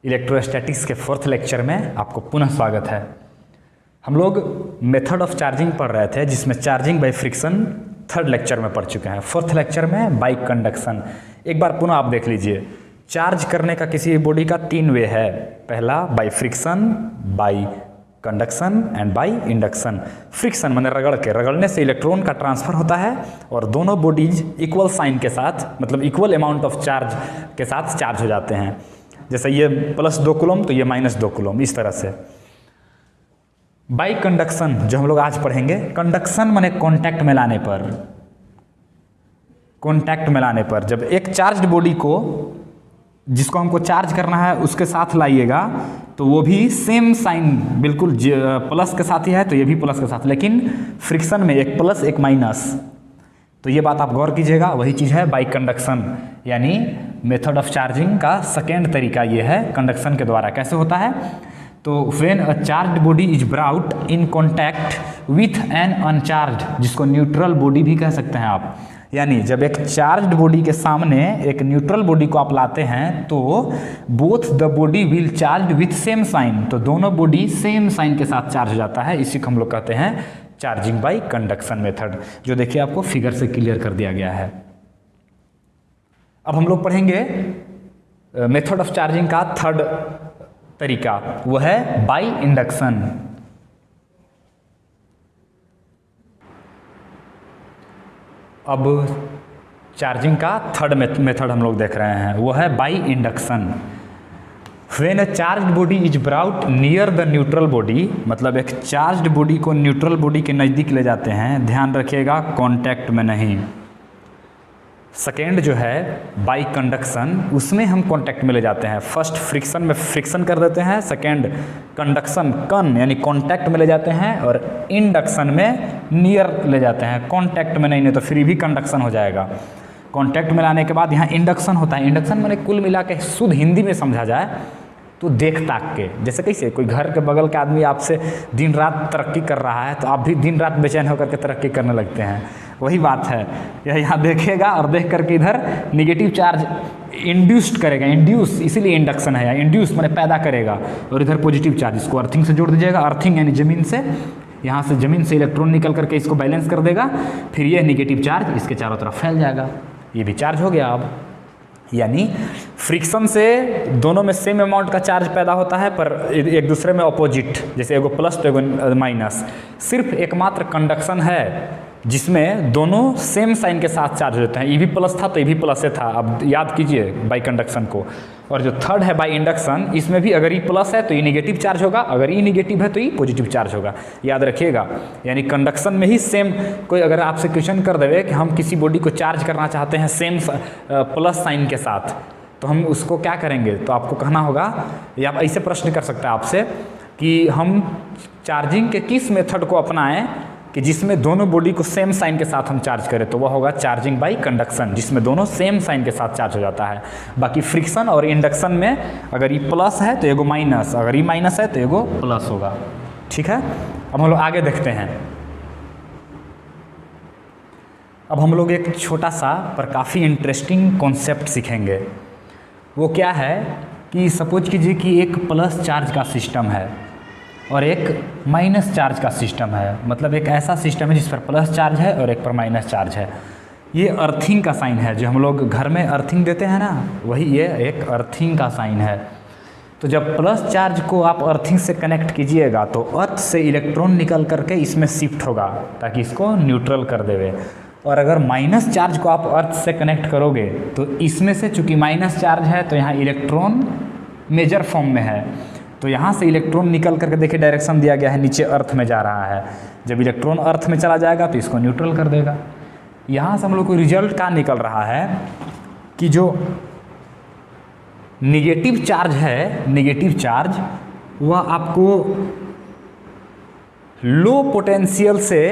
Electrostatics के 4th lecture में आपको पुनः स्वागत है। हम लोग मेथड ऑफ चार्जिंग पढ़ रहे थे, जिसमें charging by friction 3rd lecture में पढ़ चुके हैं। 4th लेक्चर में बाय कंडक्शन। एक बार पुनः आप देख लीजिए। चार्ज करने का किसी बॉडी का 3 वे है। पहला by friction, bye conduction and by induction. Friction माने रगड़ने से इलेक्ट्रॉन का ट्रांसफर होता है और दोनों बॉडीज इक्वल साइन के साथ, मतलब इक्वल अमाउंट ऑफ चार्ज के साथ चार्ज हो जाते हैं। जैसे ये +2 कूलम तो ये -2 कूलम, इस तरह से। बाय कंडक्शन जो हम लोग आज पढ़ेंगे, कंडक्शन माने कांटेक्ट में लाने पर, जब एक चार्ज बॉडी को, जिसको हमको चार्ज करना है, उसके साथ लाइएगा तो वो भी सेम साइन बिल्कुल प्लस के साथ ही है, तो ये भी प्लस के साथ, लेकिन फ्रिक्शन में एक प्लस एक माइनस। तो ये बात आप गौर कीजिएगा। वही चीज़ है बाय कंडक्शन, यानी मेथड ऑफ चार्जिंग का सेकेंड तरीका ये है कंडक्शन के द्वारा। कैसे होता है? तो when a charged body is brought in contact with an अनचार्ज, जिसको न्यूट्रल बॉडी भी कह सकते हैं आप। यानी जब एक चार्ज्ड बॉडी के सामने एक न्यूट्रल बॉडी को आप लाते हैं तो both the body will charge with same sign, तो दोनों बॉडी सेम साइन के साथ चार्ज हो जाता है। इसी को हम लोग कहते हैं चार्जिंग बाय कंडक्शन मेथड, जो देखिए आपको फिगर से क्लियर कर दिया गया है। अब हम लोग पढ़ेंगे मेथड ऑफ चार्जिंग का 3rd तरीका, वो है बाय इंडक्शन। अब चार्जिंग का 3rd मेथड हम लोग देख रहे हैं, वो है by induction. When a charged body is brought near the neutral body, मतलब एक चार्ज्ड बॉडी को न्यूट्रल बॉडी के नज़दीक ले जाते हैं, ध्यान रखिएगा कॉन्टैक्ट में नहीं। सेकेंड जो है बाय कंडक्शन, उसमें हम कॉन्टैक्ट में ले जाते हैं। फर्स्ट फ्रिक्शन में फ्रिक्शन कर देते हैं, सेकेंड कंडक्शन कन यानी कॉन्टैक्ट में ले जाते हैं, और इंडक्शन में नियर ले जाते हैं। कॉन्टैक्ट में नहीं तो फिर भी कंडक्शन हो जाएगा। कॉन्टैक्ट में लाने के बाद यहाँ इंडक्शन होता है। इंडक्शन मैंने कुल मिला के शुद्ध हिंदी में समझा जाए तो देख ताक के, जैसे कैसे कोई घर के बगल के आदमी आपसे दिन रात तरक्की कर रहा है तो आप भी दिन रात बेचैन होकर के तरक्की करने लगते हैं। वही बात है, यह यहाँ देखेगा और देख करके इधर निगेटिव चार्ज इंड्यूस्ड करेगा। इंड्यूस इसीलिए इंडक्शन है, यहाँ इंड्यूस मैंने पैदा करेगा, और इधर पॉजिटिव चार्ज, इसको अर्थिंग से जोड़ दीजिएगा। अर्थिंग यानी जमीन से, यहाँ से जमीन से इलेक्ट्रॉन निकल करके इसको बैलेंस कर देगा, फिर यह निगेटिव चार्ज इसके चारों तरफ फैल जाएगा, ये भी चार्ज हो गया। अब यानी फ्रिक्शन से दोनों में सेम अमाउंट का चार्ज पैदा होता है, पर एक दूसरे में अपोजिट, जैसे एगो प्लस तो एगो माइनस। सिर्फ एकमात्र कंडक्शन है जिसमें दोनों सेम साइन के साथ चार्ज होते हैं। ये भी प्लस था तो ये भी प्लस से था, अब याद कीजिए बाय कंडक्शन को। और जो 3rd है बाय इंडक्शन, इसमें भी अगर ये प्लस है तो ये निगेटिव चार्ज होगा, अगर ये निगेटिव है तो ये पॉजिटिव चार्ज होगा। याद रखिएगा, यानी कंडक्शन में ही सेम, कोई अगर आपसे क्वेश्चन कर देवे कि हम किसी बॉडी को चार्ज करना चाहते हैं सेम प्लस साइन के साथ, तो हम उसको क्या करेंगे? तो आपको कहना होगा, या आप ऐसे प्रश्न कर सकते हैं आपसे कि हम चार्जिंग के किस मेथड को अपनाएं कि जिसमें दोनों बॉडी को सेम साइन के साथ हम चार्ज करें, तो वह होगा चार्जिंग बाय कंडक्शन, जिसमें दोनों सेम साइन के साथ चार्ज हो जाता है। बाकी फ्रिक्शन और इंडक्शन में अगर ये प्लस है तो एगो माइनस, अगर ये माइनस है तो एगो प्लस होगा। ठीक है, अब हम लोग आगे देखते हैं। अब हम लोग एक छोटा सा पर काफ़ी इंटरेस्टिंग कॉन्सेप्ट सीखेंगे। वो क्या है कि सपोज कीजिए कि एक प्लस चार्ज का सिस्टम है और एक माइनस चार्ज का सिस्टम है, मतलब एक ऐसा सिस्टम है जिस पर प्लस चार्ज है और एक पर माइनस चार्ज है। ये अर्थिंग का साइन है, जो हम लोग घर में अर्थिंग देते हैं ना, वही ये एक अर्थिंग का साइन है। तो जब प्लस चार्ज को आप अर्थिंग से कनेक्ट कीजिएगा तो अर्थ से इलेक्ट्रॉन निकल करके इसमें शिफ्ट होगा ताकि इसको न्यूट्रल कर देवे। और अगर माइनस चार्ज को आप अर्थ से कनेक्ट करोगे तो इसमें से, चूँकि माइनस चार्ज है तो यहाँ इलेक्ट्रॉन मेजर फॉर्म में है, तो यहाँ से इलेक्ट्रॉन निकल करके देखिए डायरेक्शन दिया गया है, नीचे अर्थ में जा रहा है। जब इलेक्ट्रॉन अर्थ में चला जाएगा तो इसको न्यूट्रल कर देगा। यहाँ से हम लोग को रिजल्ट क्या निकल रहा है कि जो निगेटिव चार्ज है, निगेटिव चार्ज वह आपको लो पोटेंशियल से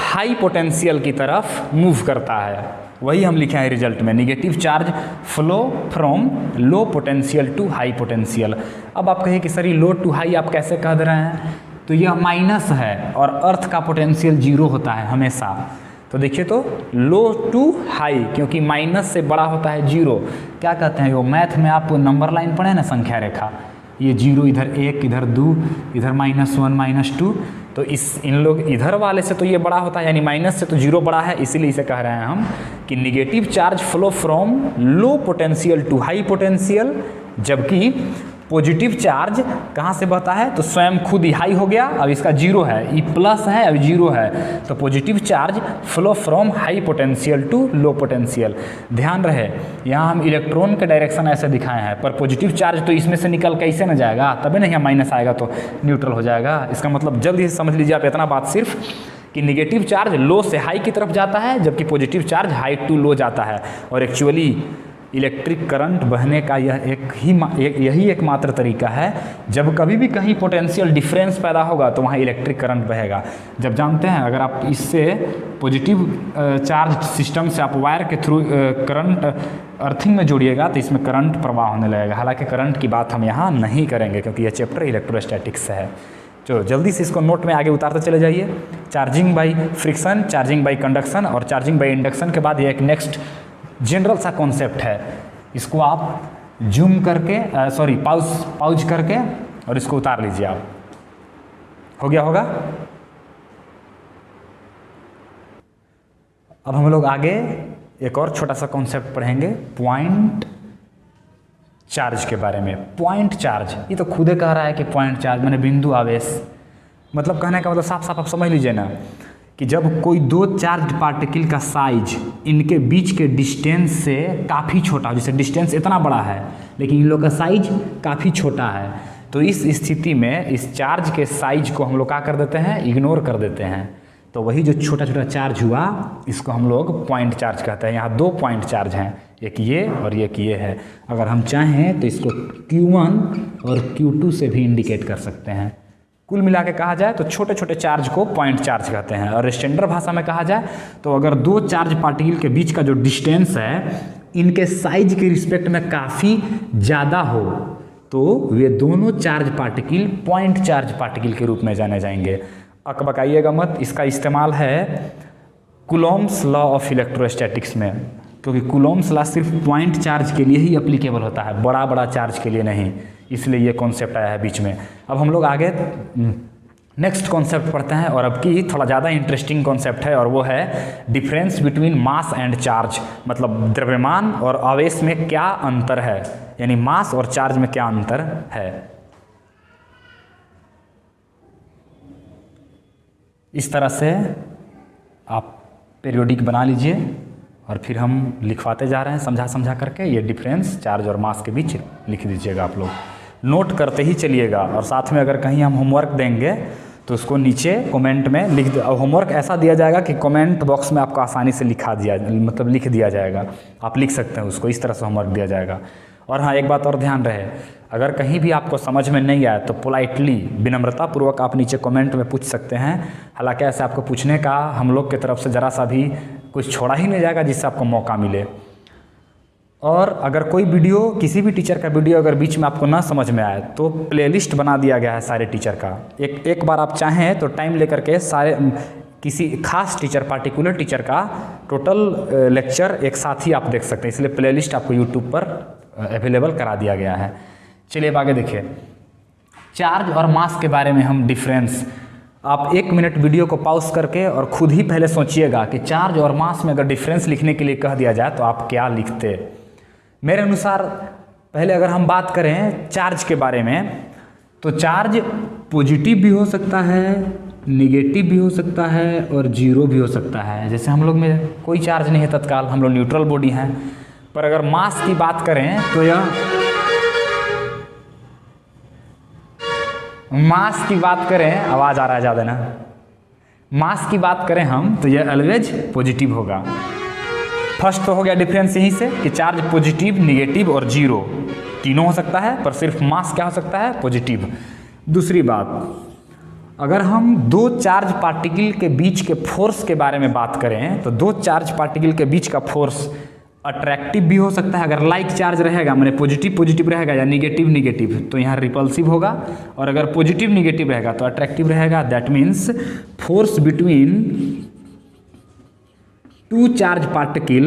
हाई पोटेंशियल की तरफ मूव करता है। वही हम लिखे हैं रिजल्ट में, negative charge flow from low potential to high potential. अब आप कहिए कि सर ये लो टू हाई आप कैसे कह दे रहे हैं? तो यह माइनस है और अर्थ का पोटेंशियल 0 होता है हमेशा। तो देखिए, तो लो टू हाई, क्योंकि माइनस से बड़ा होता है 0। क्या कहते हैं वो, मैथ में आप नंबर लाइन पढ़े ना, संख्या रेखा, ये 0 इधर 1 इधर 2 इधर -1 -2, तो इन लोग इधर वाले से तो ये बड़ा होता है, यानी माइनस से तो 0 बड़ा है, इसीलिए इसे कह रहे हैं हम कि negative charge flow from low potential to high potential, जबकि पॉजिटिव चार्ज कहाँ से बहता है, तो स्वयं खुद ही हाई हो गया, अब इसका 0 है, ये प्लस है अब 0 है, तो positive charge flow from high potential to low potential. ध्यान रहे यहाँ हम इलेक्ट्रॉन के डायरेक्शन ऐसे दिखाए हैं, पर पॉजिटिव चार्ज तो इसमें से निकल कैसे न जाएगा, तभी नहीं माइनस आएगा तो न्यूट्रल हो जाएगा। इसका मतलब जल्दी से समझ लीजिए आप इतना बात सिर्फ कि निगेटिव चार्ज लो से हाई की तरफ जाता है, जबकि positive charge high to low जाता है। और एक्चुअली इलेक्ट्रिक करंट बहने का यही एकमात्र तरीका है, जब कभी भी कहीं पोटेंशियल डिफरेंस पैदा होगा तो वहाँ इलेक्ट्रिक करंट बहेगा। जब जानते हैं अगर आप इससे पॉजिटिव चार्ज सिस्टम से आप वायर के थ्रू करंट अर्थिंग में जोड़िएगा तो इसमें करंट प्रवाह होने लगेगा। हालांकि करंट की बात हम यहाँ नहीं करेंगे क्योंकि यह चैप्टर इलेक्ट्रोस्टैटिक्स है। चलो जल्दी से इसको नोट में आगे उतारते चले जाइए। Charging by friction, charging by conduction और चार्जिंग बाई इंडक्शन के बाद ये एक नेक्स्ट जनरल सा कॉन्सेप्ट है, इसको आप जूम करके पाउज करके और इसको उतार लीजिए आप। हो गया होगा। अब हम लोग आगे एक और छोटा सा कॉन्सेप्ट पढ़ेंगे पॉइंट चार्ज के बारे में। पॉइंट चार्ज, ये तो खुद कह रहा है कि पॉइंट चार्ज मैंने बिंदु आवेश, मतलब कहने का मतलब साफ साफ आप समझ लीजिए ना कि जब कोई दो चार्ज पार्टिकल का साइज इनके बीच के डिस्टेंस से काफ़ी छोटा हो, जैसे डिस्टेंस इतना बड़ा है लेकिन इन लोग का साइज काफ़ी छोटा है, तो इस स्थिति में इस चार्ज के साइज को हम लोग क्या कर देते हैं, इग्नोर कर देते हैं। तो वही जो छोटा छोटा चार्ज हुआ इसको हम लोग पॉइंट चार्ज कहते हैं। यहाँ दो पॉइंट चार्ज हैं, एक ये और एक ये है। अगर हम चाहें तो इसको Q1 और Q2 से भी इंडिकेट कर सकते हैं। कुल मिला के कहा जाए तो छोटे छोटे चार्ज को पॉइंट चार्ज कहते हैं। और स्टैंडर्ड भाषा में कहा जाए तो अगर दो चार्ज पार्टिकल के बीच का जो डिस्टेंस है इनके साइज के रिस्पेक्ट में काफ़ी ज़्यादा हो तो वे दोनों charge particle point charge particle के रूप में जाने जाएंगे। अकबकाइएगा मत, इसका इस्तेमाल है कूलॉम्स लॉ ऑफ इलेक्ट्रोस्टैटिक्स में, क्योंकि कूलॉम्स लॉ सिर्फ पॉइंट चार्ज के लिए ही एप्लीकेबल होता है, बड़ा बड़ा चार्ज के लिए नहीं, इसलिए ये कॉन्सेप्ट आया है बीच में। अब हम लोग आगे नेक्स्ट कॉन्सेप्ट पढ़ते हैं और अब की थोड़ा ज़्यादा इंटरेस्टिंग कॉन्सेप्ट है और वो है difference between mass and charge, मतलब द्रव्यमान और आवेश में क्या अंतर है, यानी मास और चार्ज में क्या अंतर है। इस तरह से आप पीरियोडिक बना लीजिए और फिर हम लिखवाते जा रहे हैं समझा समझा करके। ये डिफरेंस चार्ज और मास के बीच लिख दीजिएगा, आप लोग नोट करते ही चलिएगा। और साथ में अगर कहीं हम होमवर्क देंगे तो उसको नीचे कमेंट में लिख दे। होमवर्क ऐसा दिया जाएगा कि कमेंट बॉक्स में आपको आसानी से लिख दिया जाएगा, आप लिख सकते हैं उसको, इस तरह से होमवर्क दिया जाएगा। और हाँ, एक बात और ध्यान रहे, अगर कहीं भी आपको समझ में नहीं आया तो पोलाइटली विनम्रतापूर्वक आप नीचे कमेंट में पूछ सकते हैं। हालांकि ऐसे आपको पूछने का हम लोग की तरफ से ज़रा सा भी कुछ छोड़ा ही नहीं जाएगा जिससे आपको मौका मिले। और अगर कोई वीडियो, किसी भी टीचर का वीडियो अगर बीच में आपको ना समझ में आए तो प्लेलिस्ट बना दिया गया है सारे टीचर का। एक बार आप चाहें तो टाइम लेकर के सारे किसी खास टीचर, पार्टिकुलर टीचर का टोटल लेक्चर एक साथ ही आप देख सकते हैं, इसलिए प्लेलिस्ट आपको यूट्यूब पर अवेलेबल करा दिया गया है। चलिए अब आगे देखिए, चार्ज और मास के बारे में हम डिफरेंस, आप 1 मिनट वीडियो को पॉज करके और खुद ही पहले सोचिएगा कि चार्ज और मास में अगर डिफरेंस लिखने के लिए कह दिया जाए तो आप क्या लिखते। मेरे अनुसार पहले अगर हम बात करें चार्ज के बारे में तो चार्ज पॉजिटिव भी हो सकता है, निगेटिव भी हो सकता है और जीरो भी हो सकता है। जैसे हम लोग में कोई चार्ज नहीं है तत्काल, हम लोग न्यूट्रल बॉडी हैं। पर अगर मास की बात करें तो यह मास की बात करें, आवाज़ आ रहा है ज़्यादा ना, मास की बात करें हम तो यह ऑलवेज पॉजिटिव होगा। फर्स्ट तो हो गया डिफरेंस यहीं से कि चार्ज पॉजिटिव, निगेटिव और जीरो तीनों हो सकता है, पर सिर्फ मास क्या हो सकता है, पॉजिटिव। दूसरी बात, अगर हम दो चार्ज पार्टिकल के बीच के फोर्स के बारे में बात करें तो दो चार्ज पार्टिकल के बीच का फोर्स अट्रैक्टिव भी हो सकता है। अगर लाइक चार्ज रहेगा, मैंने पॉजिटिव पॉजिटिव रहेगा या निगेटिव निगेटिव, तो यहाँ रिपल्सिव होगा। और अगर पॉजिटिव निगेटिव रहेगा तो अट्रैक्टिव रहेगा। That means force between two charge particle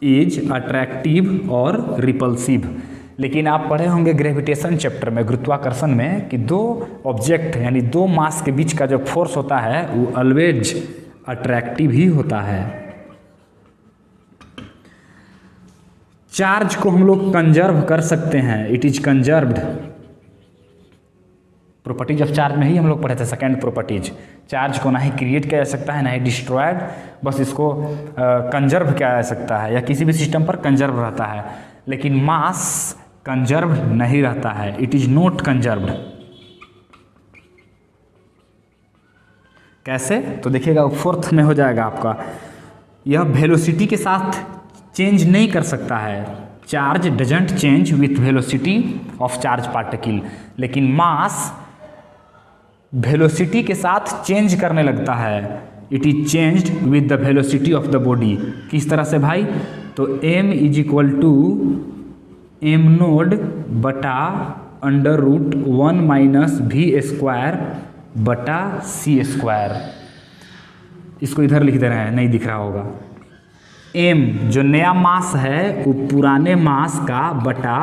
is attractive और रिपल्सिव। लेकिन आप पढ़े होंगे ग्रेविटेशन चैप्टर में, गुरुत्वाकर्षण में, कि दो ऑब्जेक्ट यानी दो मास के बीच का जो फोर्स होता है वो ऑलवेज अट्रैक्टिव ही होता है। चार्ज को हम लोग कंजर्व कर सकते हैं, it is conserved. Properties of charge में ही हम लोग पढ़े थे सेकेंड प्रॉपर्टीज। चार्ज को ना ही क्रिएट किया जा सकता है ना ही डिस्ट्रॉयड, बस इसको कंजर्व किया जा सकता है या किसी भी सिस्टम पर कंजर्व रहता है, लेकिन मास कंजर्व नहीं रहता है, इट इज नॉट कंजर्व्ड। कैसे? तो देखिएगा फोर्थ में हो जाएगा आपका, यह वेलोसिटी के साथ चेंज नहीं कर सकता है। Charge doesn't change with velocity of charge particle, लेकिन मास वेलोसिटी के साथ चेंज करने लगता है। It is changed with the velocity of the body. किस तरह से भाई? तो m is equal to m naught बटा under root 1 minus v square बटा सी स्क्वायर। इसको इधर लिख दे रहे हैं, नहीं दिख रहा होगा। m जो नया मास है वो पुराने मास का बटा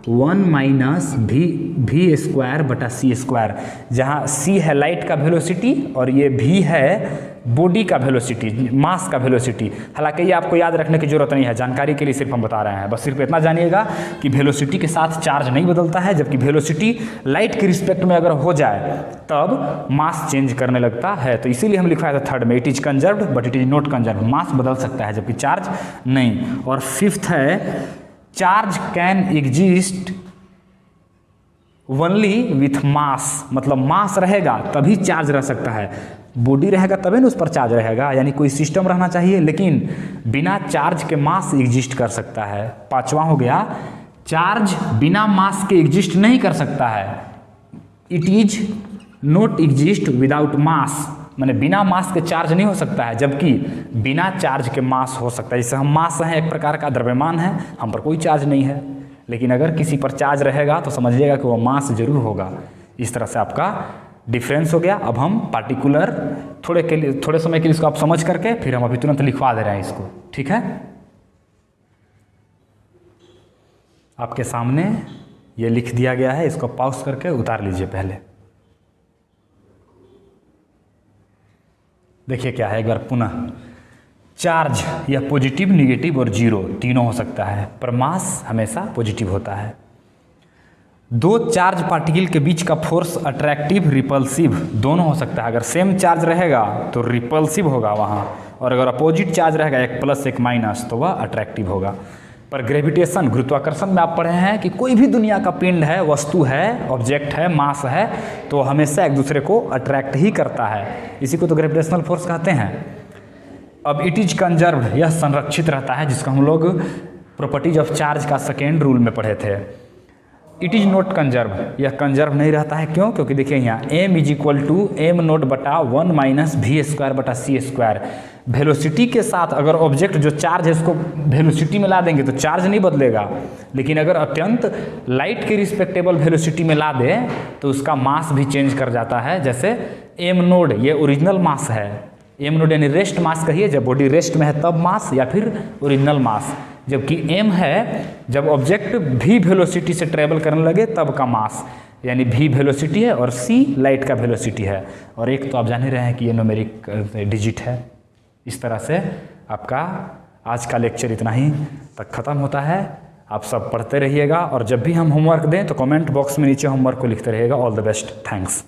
1 माइनस वी स्क्वायर बटा सी स्क्वायर, जहाँ c है लाइट का वेलोसिटी और ये v है बॉडी का वेलोसिटी, मास का वेलोसिटी। हालांकि ये आपको याद रखने की जरूरत नहीं है, जानकारी के लिए सिर्फ हम बता रहे हैं। बस सिर्फ इतना जानिएगा कि वेलोसिटी के साथ चार्ज नहीं बदलता है, जबकि वेलोसिटी लाइट के रिस्पेक्ट में अगर हो जाए तब मास चेंज करने लगता है। तो इसीलिए हम लिखवाया था थर्ड में, it is conserved but it is not conserved. Mass बदल सकता है जबकि चार्ज नहीं। और फिफ्थ है, charge can exist only with mass, मतलब मास रहेगा तभी चार्ज रह सकता है, बॉडी रहेगा तभी ना उस पर चार्ज रहेगा, यानी कोई सिस्टम रहना चाहिए, लेकिन बिना चार्ज के मास एग्जिस्ट कर सकता है। पांचवा हो गया, चार्ज बिना मास के एग्जिस्ट नहीं कर सकता है, it is not exist without mass, माने बिना मास के चार्ज नहीं हो सकता है, जबकि बिना चार्ज के मास हो सकता है। जैसे हम मास हैं, एक प्रकार का द्रव्यमान है, हम पर कोई चार्ज नहीं है, लेकिन अगर किसी पर चार्ज रहेगा तो समझिएगा कि वो मास जरूर होगा। इस तरह से आपका डिफरेंस हो गया। अब हम पार्टिकुलर थोड़े समय के लिए इसको आप समझ करके फिर हम अभी तुरंत लिखवा दे रहे हैं इसको, ठीक है? आपके सामने ये लिख दिया गया है, इसको पॉज करके उतार लीजिए पहले। देखिए क्या है एक बार पुनः, चार्ज या पॉजिटिव, निगेटिव और जीरो तीनों हो सकता है, पर मास हमेशा पॉजिटिव होता है। दो चार्ज पार्टिकल के बीच का फोर्स अट्रैक्टिव, रिपल्सिव दोनों हो सकता है। अगर सेम चार्ज रहेगा तो रिपल्सिव होगा वहाँ, और अगर अपोजिट चार्ज रहेगा, एक प्लस एक माइनस, तो वह अट्रैक्टिव होगा। पर ग्रेविटेशन, गुरुत्वाकर्षण में आप पढ़े हैं कि कोई भी दुनिया का पिंड है, वस्तु है, ऑब्जेक्ट है, मास है, तो हमेशा एक दूसरे को अट्रैक्ट ही करता है। इसी को तो ग्रेविटेशनल फोर्स कहते हैं। अब इट इज कंजर्व्ड, यह संरक्षित रहता है, जिसको हम लोग प्रॉपर्टीज ऑफ चार्ज का सेकेंड रूल में पढ़े थे। इट इज नॉट कंजर्व, यह कंजर्व नहीं रहता है। क्यों? क्योंकि देखिए यहाँ m is equal to m naught बटा 1 माइनस वी स्क्वायर बटा सी स्क्वायर। वेलोसिटी के साथ अगर ऑब्जेक्ट जो चार्ज है उसको वेलोसिटी में ला देंगे तो चार्ज नहीं बदलेगा, लेकिन अगर अत्यंत लाइट के रिस्पेक्टेबल वेलोसिटी में ला दे तो उसका मास भी चेंज कर जाता है। जैसे एम नोड, ये ओरिजिनल मास है, एम नोड यानी रेस्ट मास कहिए, जब बॉडी रेस्ट में है तब मास, या फिर ओरिजिनल मास। जबकि m है जब ऑब्जेक्ट v वेलोसिटी से ट्रेवल करने लगे तब का मास, यानी v वेलोसिटी है और c लाइट का वेलोसिटी है, और एक तो आप जान ही रहे हैं कि ये न्यूमेरिक डिजिट है। इस तरह से आपका आज का लेक्चर इतना ही तक ख़त्म होता है। आप सब पढ़ते रहिएगा, और जब भी हम होमवर्क दें तो कमेंट बॉक्स में नीचे होमवर्क को लिखते रहिएगा। All the best, thanks.